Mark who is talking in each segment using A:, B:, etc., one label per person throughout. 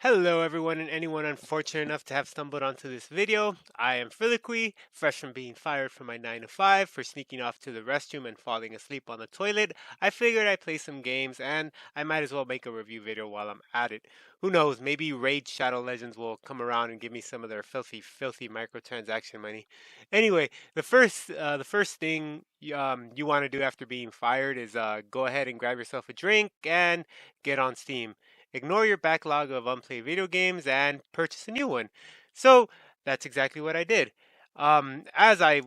A: Hello everyone and anyone unfortunate enough to have stumbled onto this video. I am Philiqui, fresh from being fired from my 9 to 5 for sneaking off to the restroom and falling asleep on the toilet. I figured I'd play some games and I might as well make a review video while I'm at it. Who knows, maybe Raid Shadow Legends will come around and give me some of their filthy microtransaction money. Anyway, the first thing you want to do after being fired is go ahead and grab yourself a drink and get on Steam. Ignore your backlog of unplayed video games and purchase a new one. So that's exactly what I did. As I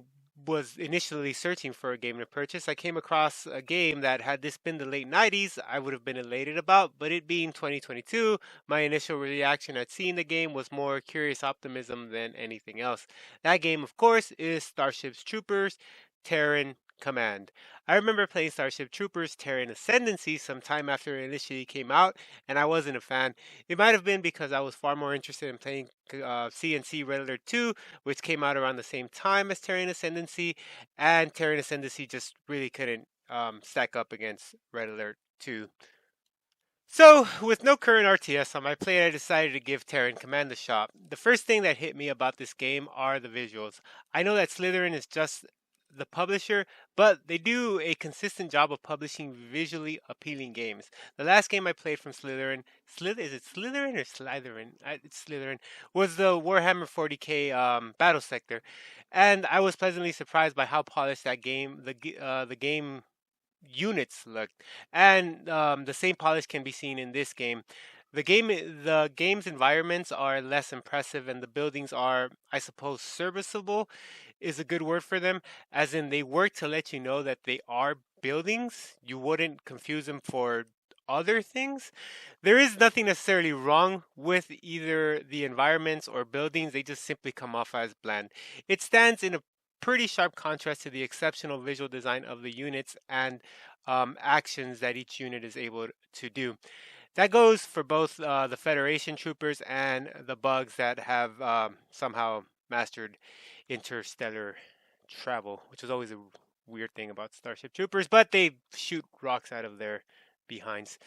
A: was initially searching for a game to purchase, I came across a game that, had this been the late 90s, I would have been elated about, but it being 2022, my initial reaction at seeing the game was more curious optimism than anything else. That game, of course, is Starship Troopers Terran Command. I remember playing Starship Troopers Terran Ascendancy some time after it initially came out, and I wasn't a fan. It might have been because I was far more interested in playing CNC Red Alert 2, which came out around the same time as Terran Ascendancy, and Terran Ascendancy just really couldn't stack up against Red Alert 2. So, with no current RTS on my plate, I decided to give Terran Command a shot. The first thing that hit me about this game are the visuals. I know that Slytherin is just the publisher, but they do a consistent job of publishing visually appealing games. The last game I played from Slytherin, is it Slytherin or Slytherin? It's Slytherin, was the Warhammer 40k Battle Sector, and I was pleasantly surprised by how polished that game, the game units looked, and the same polish can be seen in this game. The game's environments are less impressive, and the buildings are, I suppose, serviceable is a good word for them, as in they work to let you know that they are buildings. You wouldn't confuse them for other things. There is nothing necessarily wrong with either the environments or buildings, they just simply come off as bland. It stands in a pretty sharp contrast to the exceptional visual design of the units and actions that each unit is able to do. That goes for both the Federation troopers and the bugs that have somehow mastered interstellar travel, which is always a weird thing about Starship Troopers, but they shoot rocks out of their behinds.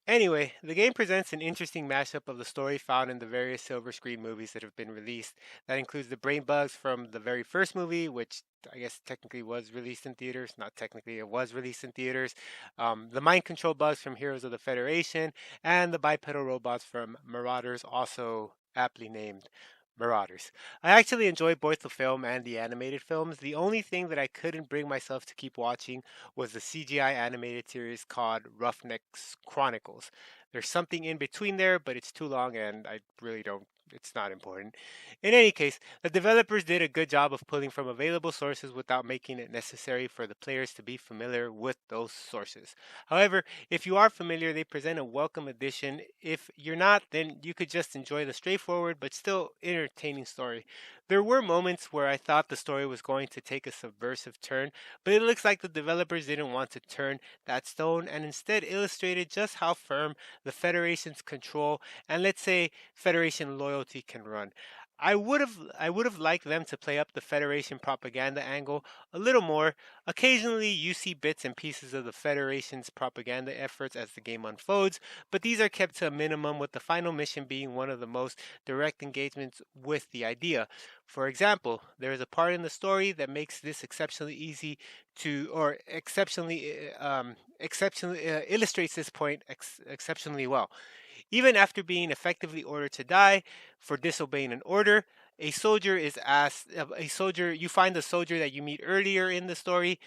A: Anyway, the game presents an interesting mashup of the story found in the various silver screen movies that have been released. That includes the brain bugs from the very first movie, which I guess technically was released in theaters. Not technically, it was released in theaters. The mind control bugs from Heroes of the Federation, and the bipedal robots from Marauders, also aptly named Marauders. I actually enjoyed both the film and the animated films. The only thing that I couldn't bring myself to keep watching was the CGI animated series called Roughneck's Chronicles. There's something in between there, but it's too long and I really don't. It's not important. In any case, the developers did a good job of pulling from available sources without making it necessary for the players to be familiar with those sources. However, if you are familiar, they present a welcome addition. If you're not, then you could just enjoy the straightforward but still entertaining story. There were moments where I thought the story was going to take a subversive turn, but it looks like the developers didn't want to turn that stone and instead illustrated just how firm the Federation's control and, let's say, Federation loyalty can run. I would have liked them to play up the Federation propaganda angle a little more. Occasionally you see bits and pieces of the Federation's propaganda efforts as the game unfolds, but these are kept to a minimum, with the final mission being one of the most direct engagements with the idea. For example, there is a part in the story that makes this exceptionally easy to, or exceptionally illustrates this point exceptionally well. Even after being effectively ordered to die for disobeying an order, a soldier, you find the soldier that you meet earlier in the story,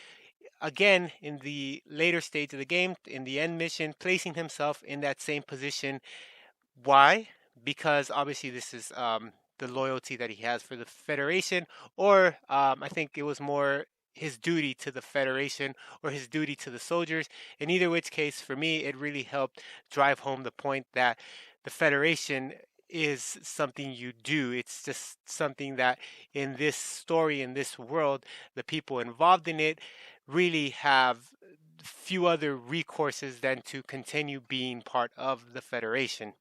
A: again in the later stage of the game, in the end mission, placing himself in that same position. Why? Because obviously this is the loyalty that he has for the Federation, or I think it was more his duty to the Federation or his duty to the soldiers. In either which case, for me, it really helped drive home the point that the Federation is something you do. It's just something that in this story, in this world, the people involved in it really have few other recourses than to continue being part of the Federation.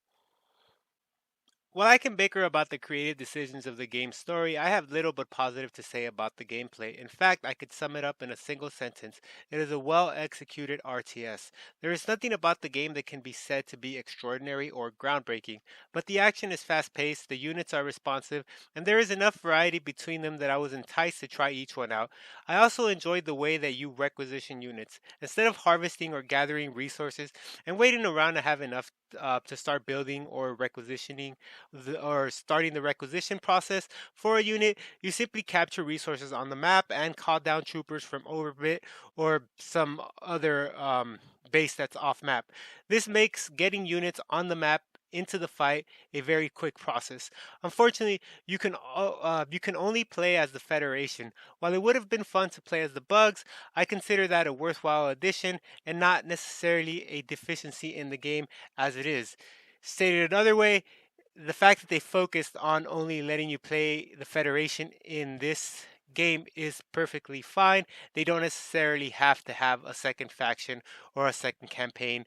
A: While I can bicker about the creative decisions of the game's story, I have little but positive to say about the gameplay. In fact, I could sum it up in a single sentence. It is a well executed RTS. There is nothing about the game that can be said to be extraordinary or groundbreaking, but the action is fast paced, the units are responsive, and there is enough variety between them that I was enticed to try each one out. I also enjoyed the way that you requisition units. Instead of harvesting or gathering resources and waiting around to have enough to start building or requisitioning, or starting the requisition process for a unit, you simply capture resources on the map and call down troopers from orbit or some other base that's off map. This makes getting units on the map into the fight a very quick process. Unfortunately, you can only play as the Federation. While it would have been fun to play as the Bugs, I consider that a worthwhile addition and not necessarily a deficiency in the game as it is. Stated another way, the fact that they focused on only letting you play the Federation in this game is perfectly fine. They don't necessarily have to have a second faction or a second campaign.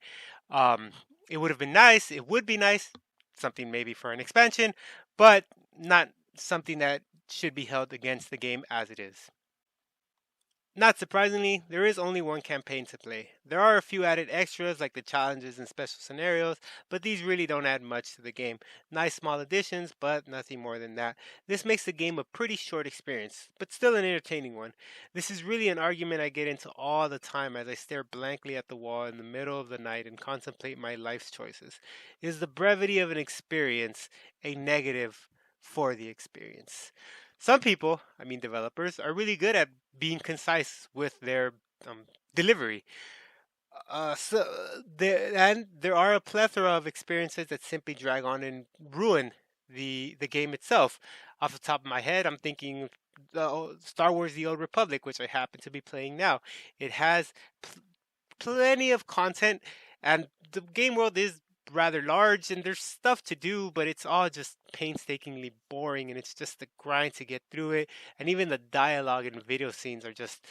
A: Um, it would have been nice. It would be nice, something maybe for an expansion, but not something that should be held against the game as it is. Not surprisingly, there is only one campaign to play. There are a few added extras like the challenges and special scenarios, but these really don't add much to the game. Nice small additions, but nothing more than that. This makes the game a pretty short experience, but still an entertaining one. This is really an argument I get into all the time as I stare blankly at the wall in the middle of the night and contemplate my life's choices. Is the brevity of an experience a negative for the experience? Some people, I mean developers, are really good at being concise with their um, delivery. And there are a plethora of experiences that simply drag on and ruin the game itself. Off the top of my head, I'm thinking Star Wars: The Old Republic, which I happen to be playing now. It has plenty of content, and the game world is rather large, and there's stuff to do, but it's all just painstakingly boring, and it's just a grind to get through it. And even the dialogue and video scenes are just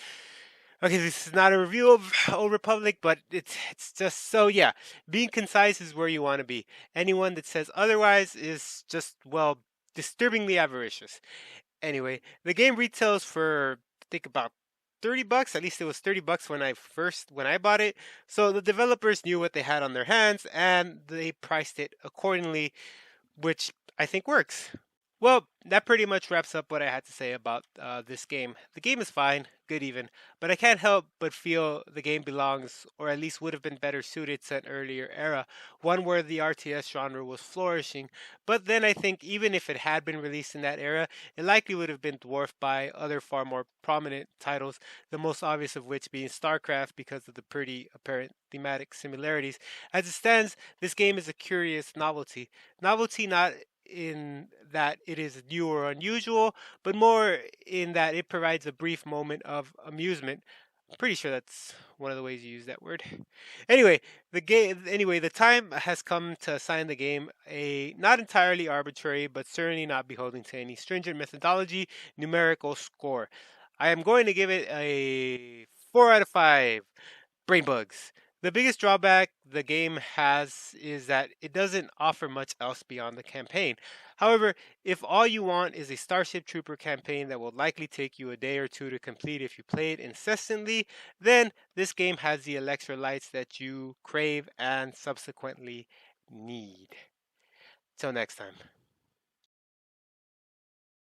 A: okay. This is not a review of Old Republic, but it's just so yeah. Being concise is where you want to be. Anyone that says otherwise is just well disturbingly avaricious. Anyway, the game retails for I think about $30. At least it was $30 when I bought it. So the developers knew what they had on their hands and they priced it accordingly, which I think works. Well, that pretty much wraps up what I had to say about this game. The game is fine, good even, but I can't help but feel the game belongs, or at least would have been better suited to an earlier era, one where the RTS genre was flourishing. But then I think even if it had been released in that era, it likely would have been dwarfed by other far more prominent titles, the most obvious of which being StarCraft because of the pretty apparent thematic similarities. As it stands, this game is a curious novelty. Novelty not in that it is new or unusual, but more in that it provides a brief moment of amusement. I'm pretty sure that's one of the ways you use that word. Anyway, the time has come to assign the game a not entirely arbitrary, but certainly not beholden to any stringent methodology numerical score. I am going to give it a 4 out of 5 brain bugs. The biggest drawback the game has is that it doesn't offer much else beyond the campaign. However, if all you want is a Starship Trooper campaign that will likely take you a day or two to complete if you play it incessantly, then this game has the electrolytes that you crave and subsequently need. Till next time.